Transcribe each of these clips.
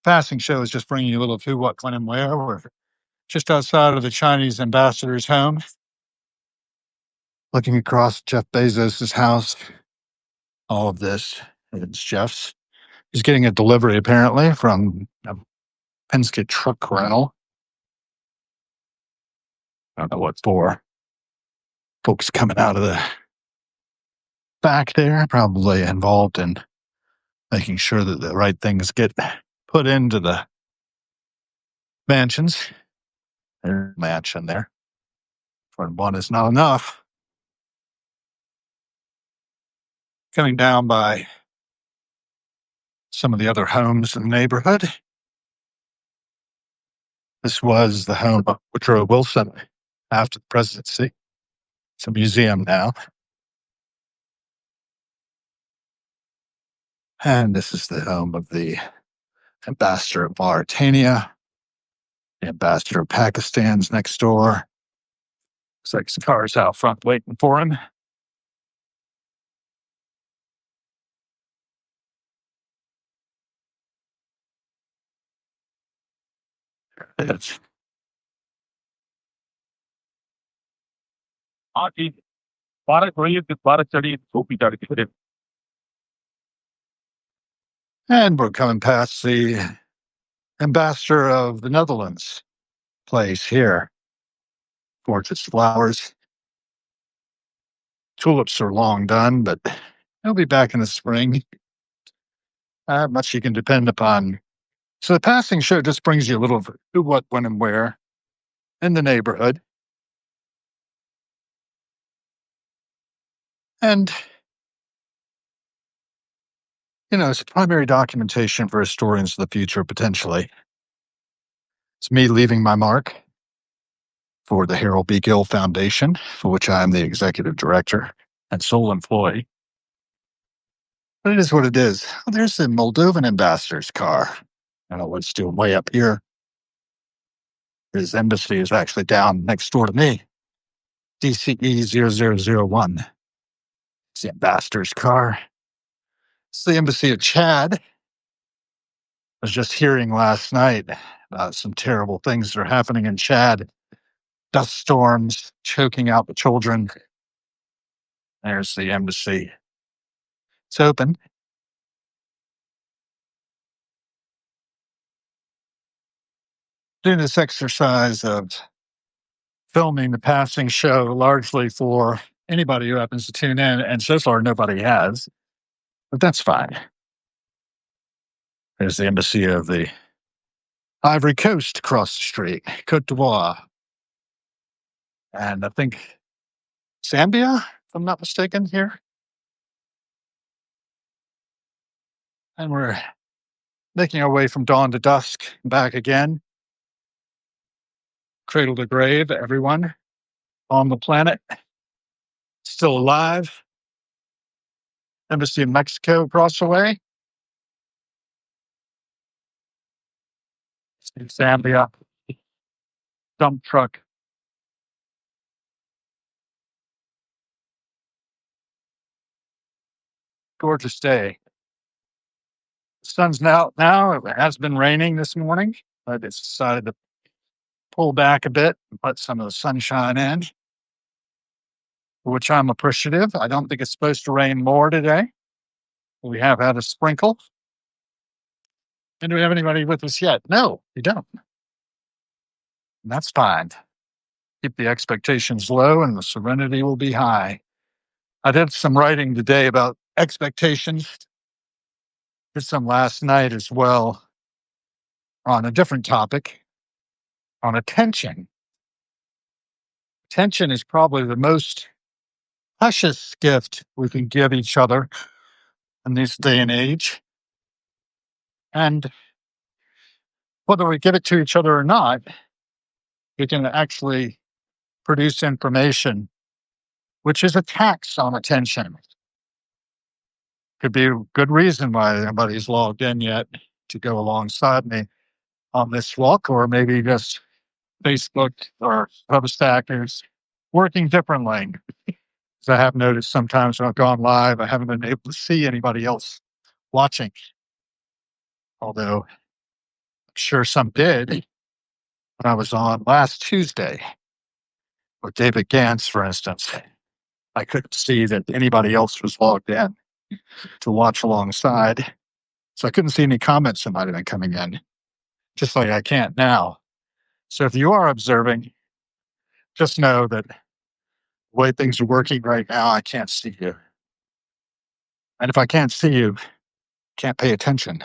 Passing show is just bringing you a little who, what, when, and where. We're just outside of the Chinese ambassador's home, looking across Jeff Bezos' house. All of this is Jeff's. He's getting a delivery apparently from a Penske truck rental. I don't know what for. Folks coming out of the back there, probably involved in making sure that the right things get put into the mansions. Their mansion there. For one is not enough. Coming down by some of the other homes in the neighborhood. This was the home of Woodrow Wilson after the presidency. It's a museum now. And this is the home of the ambassador of Mauritania. The ambassador of Pakistan's next door. Looks like his car's out front waiting for him. It's and we're coming past the ambassador of the Netherlands place here. Gorgeous flowers. Tulips are long done, but they'll be back in the spring. Much you can depend upon. So the passing show just brings you a little who, what, when, and where in the neighborhood. And, it's a primary documentation for historians of the future, potentially. It's me leaving my mark for the Harold B. Gill Foundation, for which I am the executive director and sole employee. But it is what it is. Oh, there's the Moldovan ambassador's car. I don't know what's doing way up here. His embassy is actually down next door to me. DCE 0001. It's the ambassador's car. It's the embassy of Chad. I was just hearing last night about some terrible things that are happening in Chad. Dust storms choking out the children. There's the embassy. It's open. Doing this exercise of filming the passing show largely for anybody who happens to tune in, and so far nobody has, but that's fine. There's the embassy of the Ivory Coast across the street, Cote d'Ivoire. And I think Zambia, if I'm not mistaken, here. And we're making our way from dawn to dusk back again. Cradle to grave, everyone on the planet still alive. Embassy of Mexico across the way. Zambia. Dump truck. Gorgeous day. The sun's out now. It has been raining this morning, but it's decided to pull back a bit and let some of the sunshine in, for which I'm appreciative. I don't think it's supposed to rain more today. We have had a sprinkle. And do we have anybody with us yet? No, we don't. And that's fine. Keep the expectations low and the serenity will be high. I did some writing today about expectations. Did some last night as well on a different topic, on attention. Attention is probably the most precious gift we can give each other in this day and age. And whether we give it to each other or not, we can actually produce information, which is a tax on attention. Could be a good reason why nobody's logged in yet to go alongside me on this walk, or maybe just Facebook or Substackers working differently. As I have noticed sometimes when I've gone live, I haven't been able to see anybody else watching. Although Sure, some did. When I was on last Tuesday with David Gantz, for instance, I couldn't see that anybody else was logged in to watch alongside. So I couldn't see any comments that might have been coming in, just like I can't now. So if you are observing, just know that the way things are working right now, I can't see you. And if I can't see you, can't pay attention.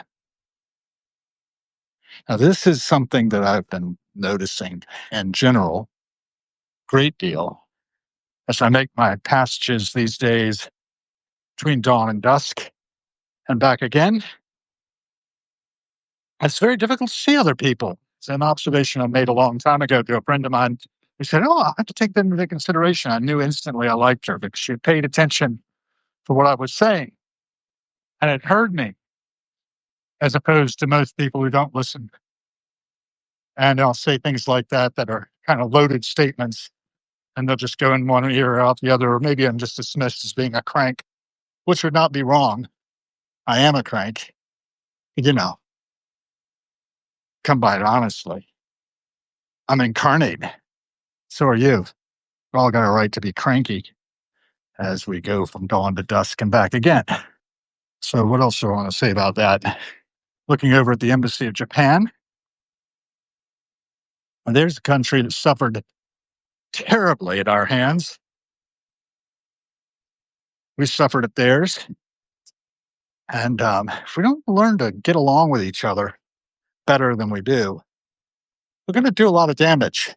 Now, this is something that I've been noticing in general, great deal, as I make my passages these days between dawn and dusk and back again. It's very difficult to see other people. It's an observation I made a long time ago to a friend of mine. He said, "Oh, I have to take that into consideration." I knew instantly I liked her because she had paid attention to what I was saying and it heard me, as opposed to most people who don't listen. And I'll say things like that are kind of loaded statements, and they'll just go in one ear or out the other, or maybe I'm just dismissed as being a crank, which would not be wrong. I am a crank, you know, come by it honestly. I'm incarnate. So are you. We've all got a right to be cranky as we go from dawn to dusk and back again. So, what else do I want to say about that? Looking over at the Embassy of Japan, and there's a country that suffered terribly at our hands. We suffered at theirs. And if we don't learn to get along with each other better than we do, we're going to do a lot of damage.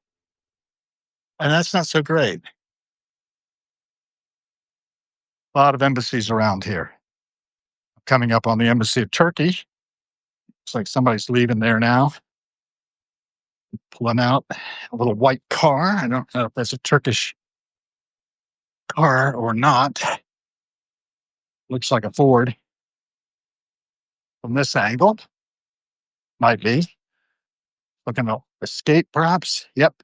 And that's not so great. A lot of embassies around here. Coming up on the Embassy of Turkey. Looks like somebody's leaving there now. Pulling out a little white car. I don't know if that's a Turkish car or not. Looks like a Ford from this angle. Might be. Looking to escape, perhaps. Yep.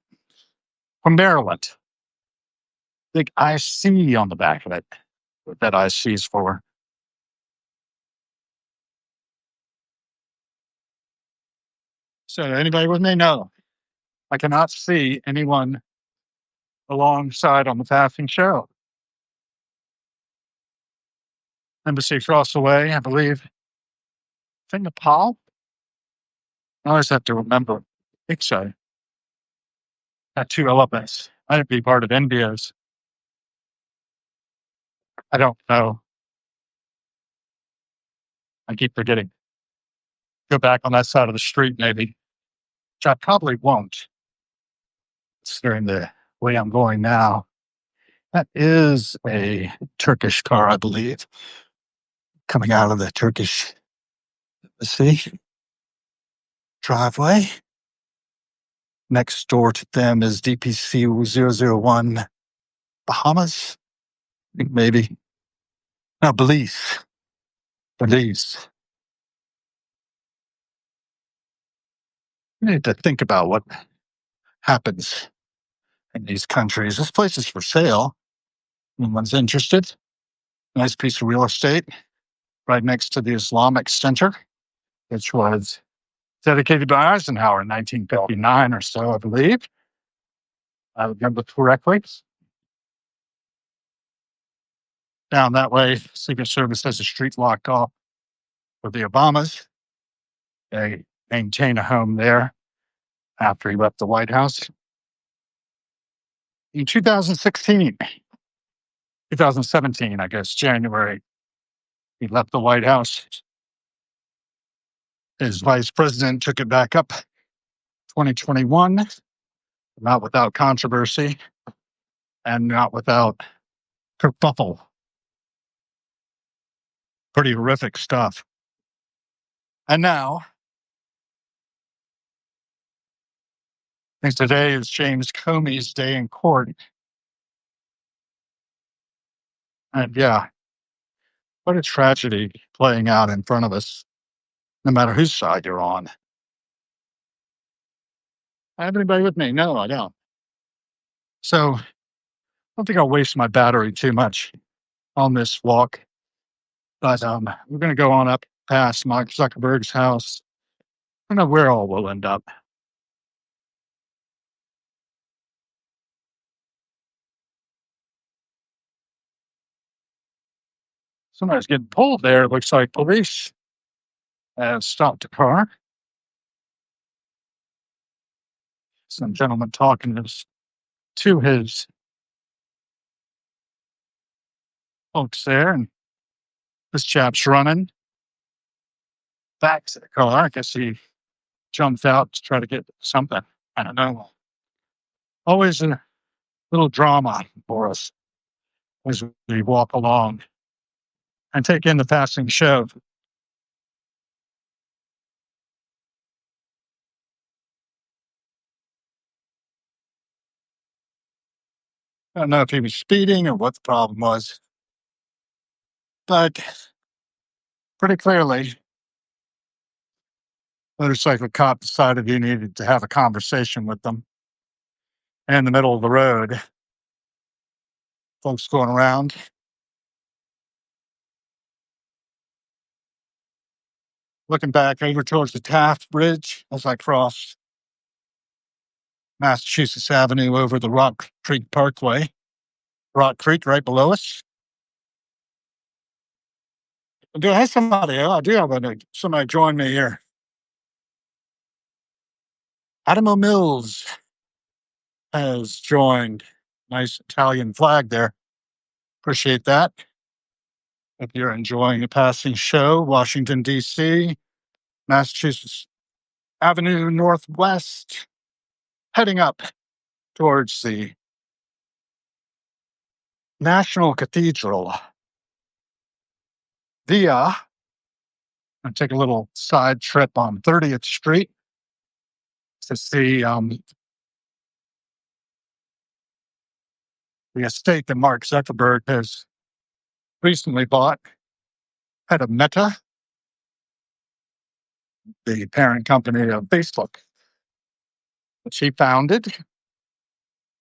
From Maryland. Big IC on the back of it. What that IC is for. So, anybody with me? No. I cannot see anyone alongside on the passing show. Embassy across the way, I believe. I think Nepal. I always have to remember. I think so. Had two elephants. Might be part of India's. I don't know. I keep forgetting. Go back on that side of the street, maybe. Which I probably won't. Considering the way I'm going now. That is a Turkish car, I believe. Coming out of the Turkish embassy driveway. Next door to them is DPC 001 Bahamas. I think maybe. No, Belize. Belize. We need to think about what happens in these countries. This place is for sale. Anyone's interested? Nice piece of real estate right next to the Islamic Center, which was dedicated by Eisenhower in 1959 or so, I believe. I remember correctly. Down that way, Secret Service has a street locked off for the Obamas. They maintain a home there after he left the White House. In 2017, I guess, January, he left the White House. His vice president took it back up 2021, not without controversy and not without kerfuffle. Pretty horrific stuff. And now, I think today is James Comey's day in court. And yeah, what a tragedy playing out in front of us, no matter whose side you're on. I have anybody with me? No, I don't. So I don't think I'll waste my battery too much on this walk. But we're going to go on up past Mark Zuckerberg's house don't know where all we'll end up. Somebody's getting pulled there. It looks like police have stopped the car. Some gentleman talking to his folks there, and this chap's running back to the car. I guess he jumped out to try to get something. I don't know. Always a little drama for us as we walk along and take in the passing show. I don't know if he was speeding or what the problem was, but pretty clearly, motorcycle cop decided he needed to have a conversation with them in the middle of the road. Folks going around. Looking back over towards the Taft Bridge as I crossed Massachusetts Avenue over the Rock Creek Parkway. Rock Creek right below us. Do I have somebody? Oh, I do have somebody join me here. Adamo Mills has joined. Nice Italian flag there. Appreciate that. If you're enjoying a passing show, Washington, D.C., Massachusetts Avenue Northwest, heading up towards the National Cathedral via, I'll take a little side trip on 30th Street to see the estate that Mark Zuckerberg has recently bought, head of Meta, the parent company of Facebook, which he founded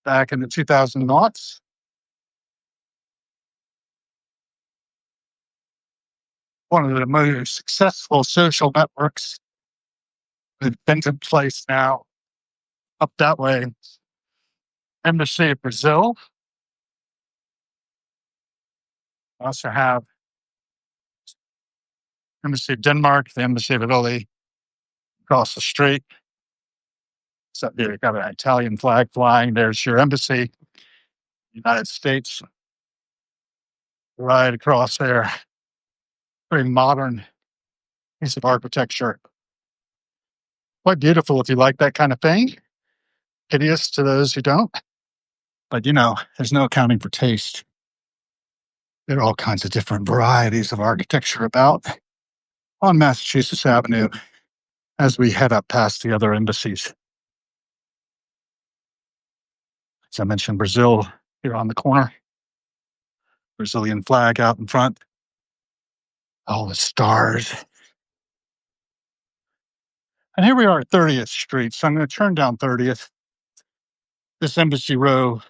back in the 2000 aughts. One of the most successful social networks that's been in place now up that way. Embassy of Brazil. I also have Embassy of Denmark, the Embassy of Italy across the street. So here you got an Italian flag flying. There's your embassy, United States, right across there. Very modern piece of architecture. Quite beautiful if you like that kind of thing. Hideous to those who don't. But there's no accounting for taste. There are all kinds of different varieties of architecture about on Massachusetts Avenue as we head up past the other embassies. As I mentioned, Brazil here on the corner. Brazilian flag out in front. All the stars. And here we are at 30th Street. So I'm going to turn down 30th. This Embassy Row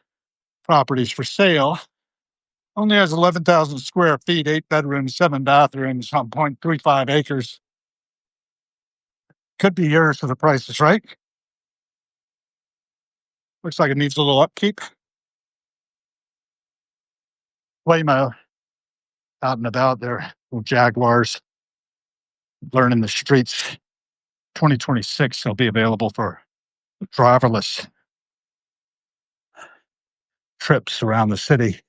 property is for sale. Only has 11,000 square feet, 8 bedrooms, 7 bathrooms on 0.35 acres. Could be yours if the price is right. Looks like it needs a little upkeep. Waymo out and about there. Little Jaguars learning the streets. 2026, they'll be available for driverless trips around the city.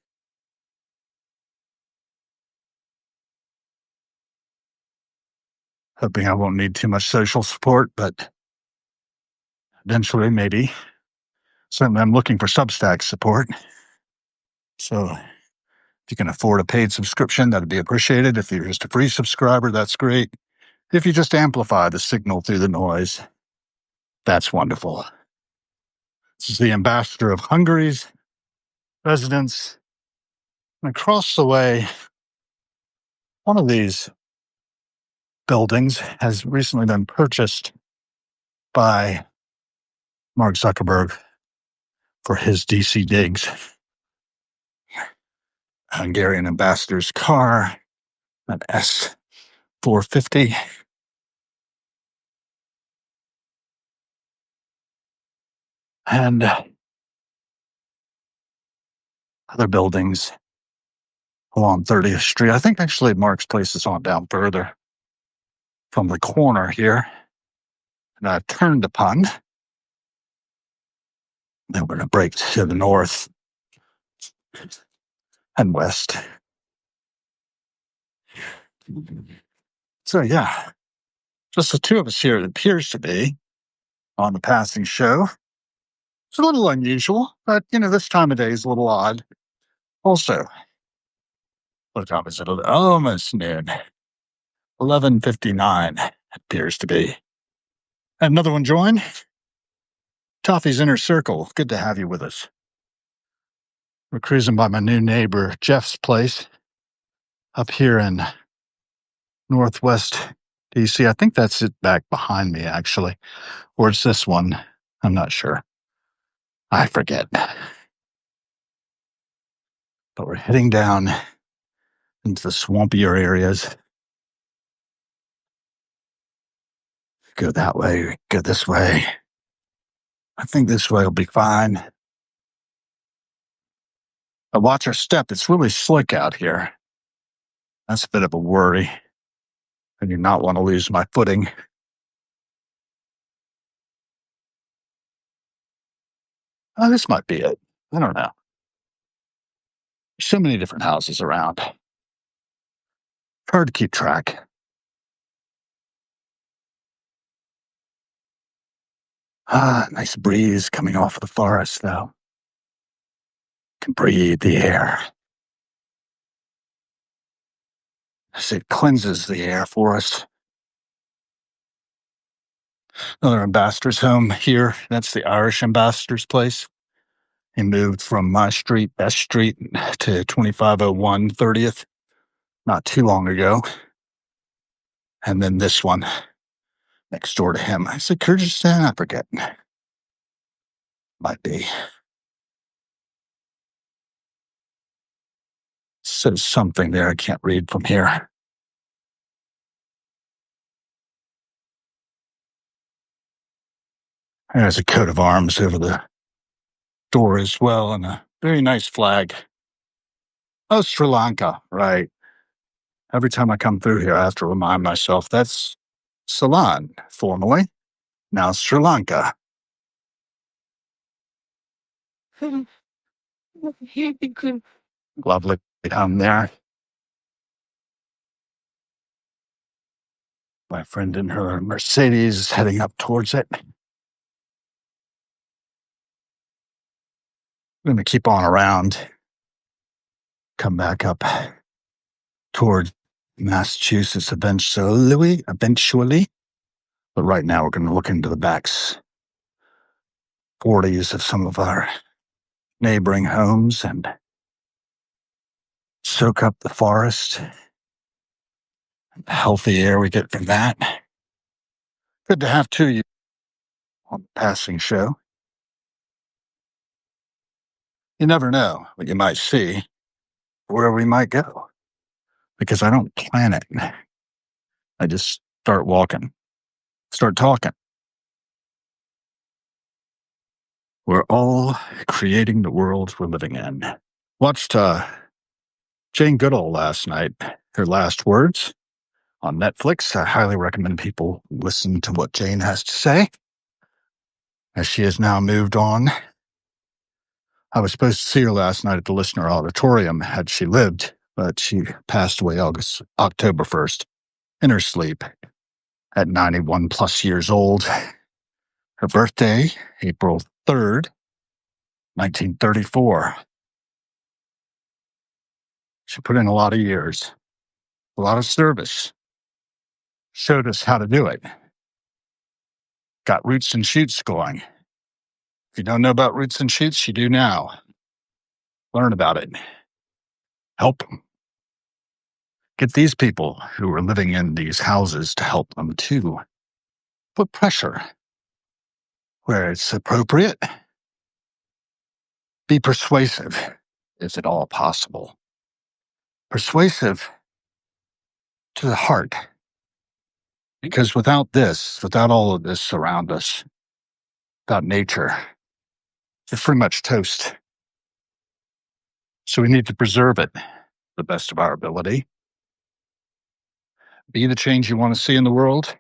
Hoping I won't need too much social support, but eventually maybe. Certainly I'm looking for Substack support. So if you can afford a paid subscription, that'd be appreciated. If you're just a free subscriber, that's great. If you just amplify the signal through the noise, that's wonderful. This is the ambassador of Hungary's residence. And across the way, one of these buildings has recently been purchased by Mark Zuckerberg for his DC digs. Hungarian ambassador's car, an S450. and other buildings along 30th Street. I think actually Mark's place is on down further from the corner here. And I've turned upon. Then we're going to break to the north and west. So, yeah, just the two of us here, it appears to be, on the passing show. It's a little unusual, but, this time of day is a little odd. Also, what time is it? Almost noon. 11:59, it appears to be. And another one join. Toffee's Inner Circle. Good to have you with us. We're cruising by my new neighbor, Jeff's place, up here in Northwest DC. I think that's it back behind me, actually. Or it's this one. I'm not sure. I forget. But we're heading down into the swampier areas. Go that way, go this way. I think this way will be fine. But watch our step. It's really slick out here. That's a bit of a worry. I do not want to lose my footing. Oh, this might be it. I don't know. So many different houses around. Hard to keep track. Nice breeze coming off of the forest, though. Can breathe the air. As it cleanses the air for us. Another ambassador's home here. That's the Irish ambassador's place. He moved from my street, Best Street, to 2501 30th not too long ago. And then this one next door to him. Is it Kyrgyzstan? I forget. Might be. Says something there I can't read from here. There's a coat of arms over the door as well, and a very nice flag. Oh, Sri Lanka, right. Every time I come through here, I have to remind myself that's Ceylon, formerly. Now Sri Lanka. Lovely down there. My friend in her Mercedes is heading up towards it. I'm going to keep on around, come back up towards Massachusetts eventually. But right now we're going to look into the backs 40s of some of our neighboring homes and soak up the forest, the healthy air we get from that. Good to have two of you on the passing show. You never know what you might see, where we might go, because I don't plan it. I just start walking, start talking. We're all creating the world we're living in. Watched Jane Goodall last night, her last words on Netflix. I highly recommend people listen to what Jane has to say, as she has now moved on. I was supposed to see her last night at the Listener Auditorium had she lived, but she passed away October 1st in her sleep at 91 plus years old. Her birthday, April 3rd, 1934. She put in a lot of years, a lot of service, showed us how to do it. Got Roots and Shoots going. If you don't know about Roots and Shoots, you do now. Learn about it. Help them. Get these people who are living in these houses to help them too. Put pressure where it's appropriate. Be persuasive, if at all possible. Persuasive to the heart. Because without all of this around us, without nature, You're pretty much toast. So we need to preserve it to the best of our ability. Be the change you want to see in the world.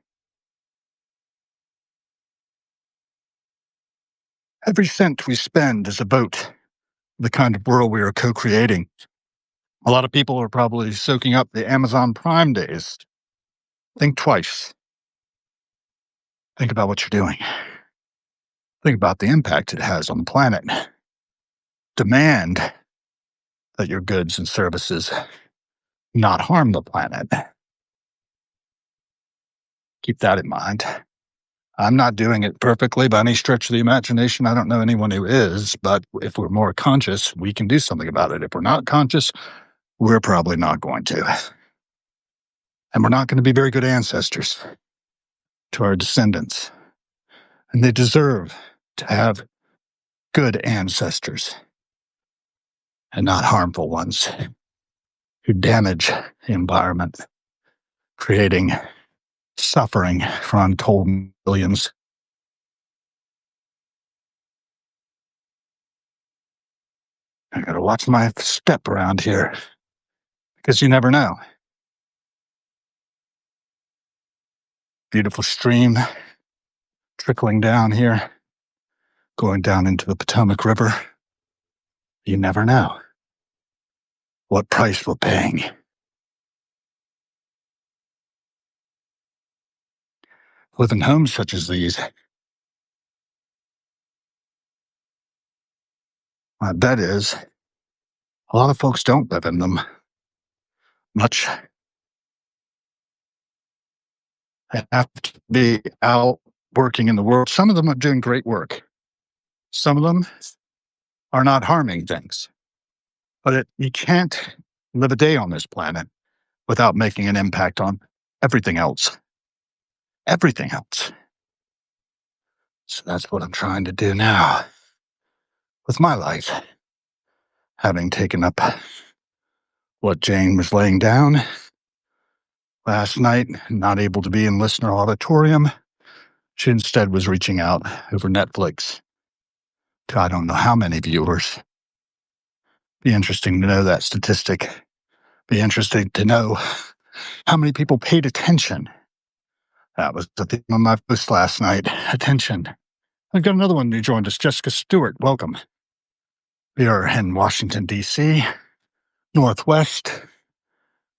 Every cent we spend is a vote, the kind of world we are co-creating. A lot of people are probably soaking up the Amazon Prime days. Think twice. Think about what you're doing. Think about the impact it has on the planet. Demand that your goods and services not harm the planet. Keep that in mind. I'm not doing it perfectly by any stretch of the imagination. I don't know anyone who is, but if we're more conscious, we can do something about it. If we're not conscious, we're probably not going to. And we're not going to be very good ancestors to our descendants. And they deserve to have good ancestors and not harmful ones who damage the environment, creating suffering for untold millions. I gotta watch my step around here because you never know. Beautiful stream trickling down here, going down into the Potomac River. You never know what price we're paying. Live in homes such as these, my bet is a lot of folks don't live in them much. They have to be out working in the world. Some of them are doing great work. Some of them are not harming things. But you can't live a day on this planet without making an impact on everything else. Everything else. So that's what I'm trying to do now with my life. Having taken up what Jane was laying down last night, not able to be in listener auditorium, she instead was reaching out over Netflix to I don't know how many viewers. Be interesting to know that statistic. Be interesting to know how many people paid attention. That was the theme of my post last night. Attention. I've got another one who joined us, Jessica Stewart. Welcome. We are in Washington, D.C., Northwest.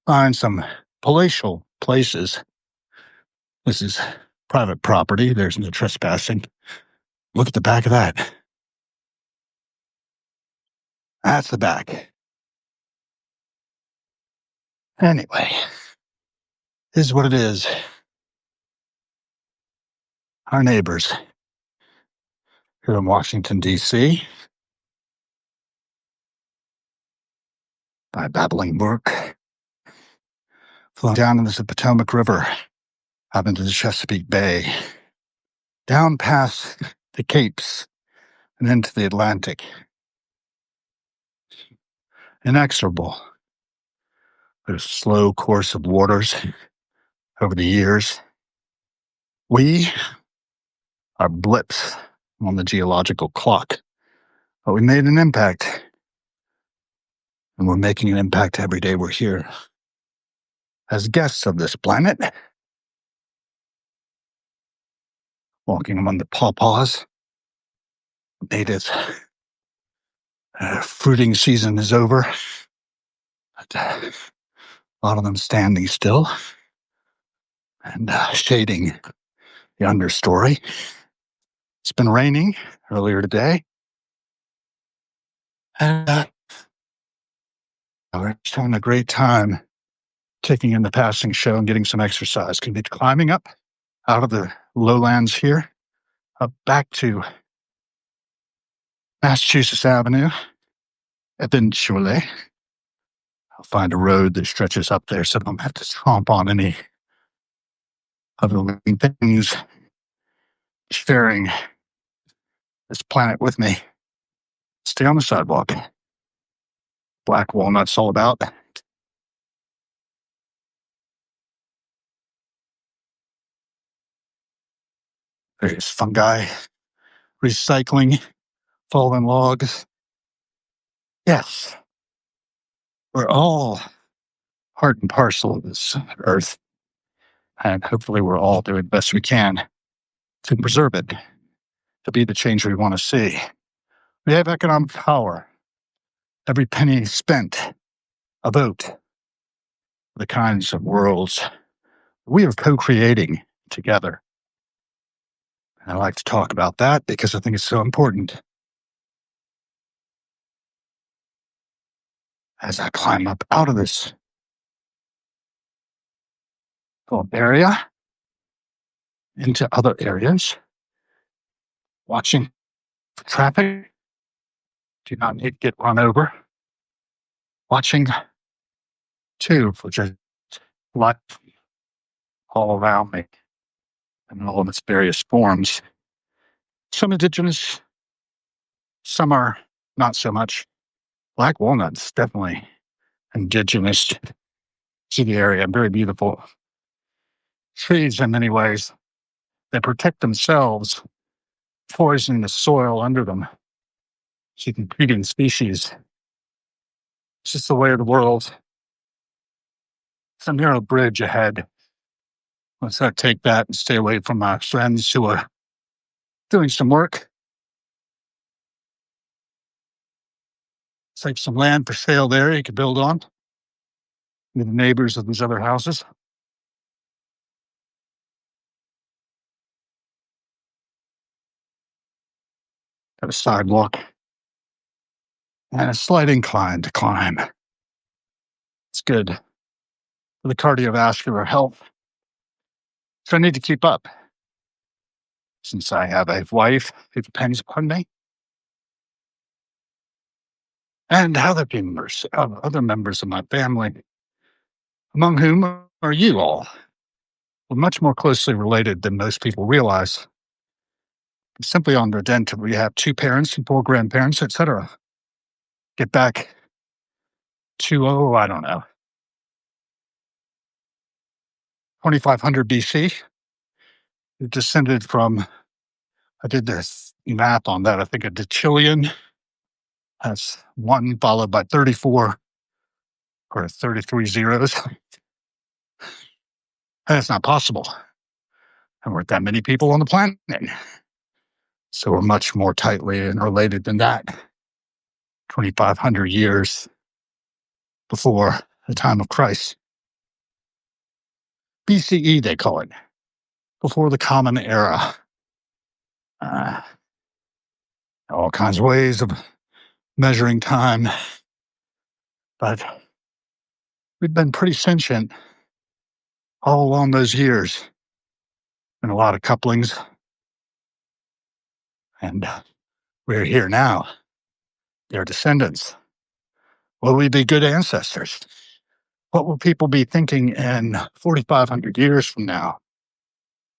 Find some palatial places. This is private property. There's no trespassing. Look at the back of that. That's the back. Anyway, this is what it is. Our neighbors here in Washington, D.C., by Babbling Brook, flowing down into the Potomac River, up into the Chesapeake Bay, down past the Capes, and into the Atlantic. Inexorable. There's a slow course of waters over the years. We are blips on the geological clock, but we made an impact, and we're making an impact every day we're here. As guests of this planet, walking among the pawpaws, natives. Fruiting season is over, but a lot of them standing still and shading the understory. It's been raining earlier today, and we're just having a great time taking in the passing show and getting some exercise. Can be climbing up out of the lowlands here, up back to Massachusetts Avenue. Eventually, I'll find a road that stretches up there so I don't have to stomp on any of the living things sharing this planet with me. Stay on the sidewalk. Black walnuts all about. Various fungi recycling fallen logs. Yes, we're all part and parcel of this earth, and hopefully we're all doing the best we can to preserve it, to be the change we want to see. We have economic power. Every penny spent, a vote, the kinds of worlds we are co-creating together. And I like to talk about that because I think it's so important. As I climb up out of this little area into other areas, watching for traffic, do not need to get run over. Watching, too, for just life all around me in all of its various forms. Some indigenous, some are not so much. Black walnuts, definitely indigenous to the area. Very beautiful trees in many ways. They protect themselves, poisoning the soil under them, so competing species. It's just the way of the world. It's a narrow bridge ahead. Let's not take that and stay away from our friends who are doing some work. It's like some land for sale there you could build on with the neighbors of these other houses. Got a sidewalk and a slight incline to climb. It's good for the cardiovascular health. So I need to keep up since I have a wife who depends upon me and other members of my family, among whom are you all. We're much more closely related than most people realize. Simply on the dent, we have 2 parents and 4 grandparents, etc. Get back to, I don't know, 2500 BC. It descended from, I did this math on that, I think a decillion. That's 1 followed by 34 or 33 zeros. That's not possible. There weren't that many people on the planet. So we're much more tightly related than that. 2,500 years before the time of Christ. BCE, they call it, before the Common Era. All kinds of ways of measuring time. But we've been pretty sentient all along those years. And a lot of couplings. And we're here now. Their descendants. Will we be good ancestors? What will people be thinking in 4,500 years from now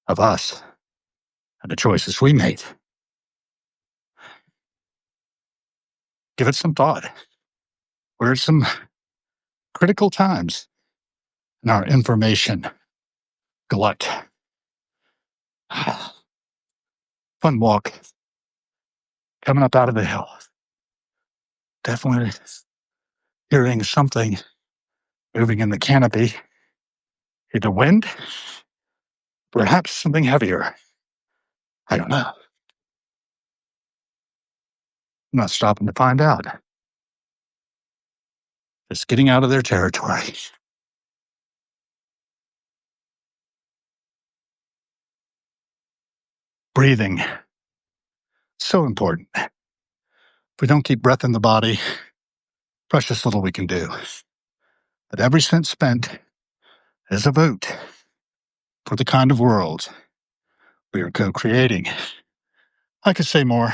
of us and the choices we made? Give it some thought. We're at some critical times in our information glut. Fun walk coming up out of the hill. Definitely hearing something moving in the canopy. Either wind, perhaps something heavier. I don't know. I'm not stopping to find out. Just getting out of their territory. Breathing. So important. If we don't keep breath in the body, precious little we can do. But every cent spent is a vote for the kind of world we are co-creating. I could say more.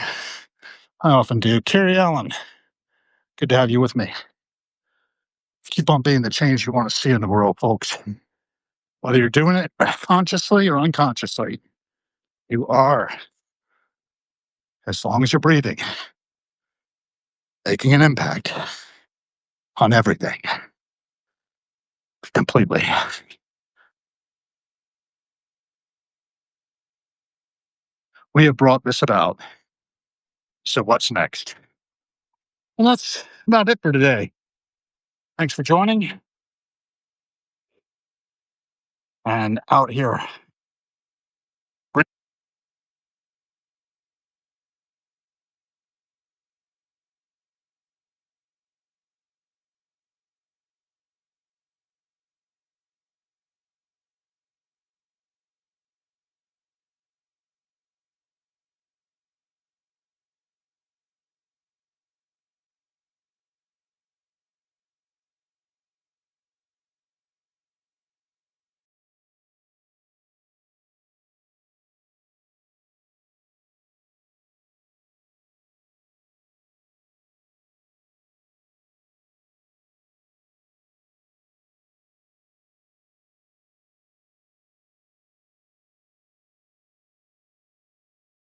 I often do. Carrie Allen, good to have you with me. Keep on being the change you want to see in the world, folks. Whether you're doing it consciously or unconsciously, you are, as long as you're breathing, making an impact on everything. Completely. We have brought this about So what's next? Well, that's about it for today. Thanks for joining. And out here.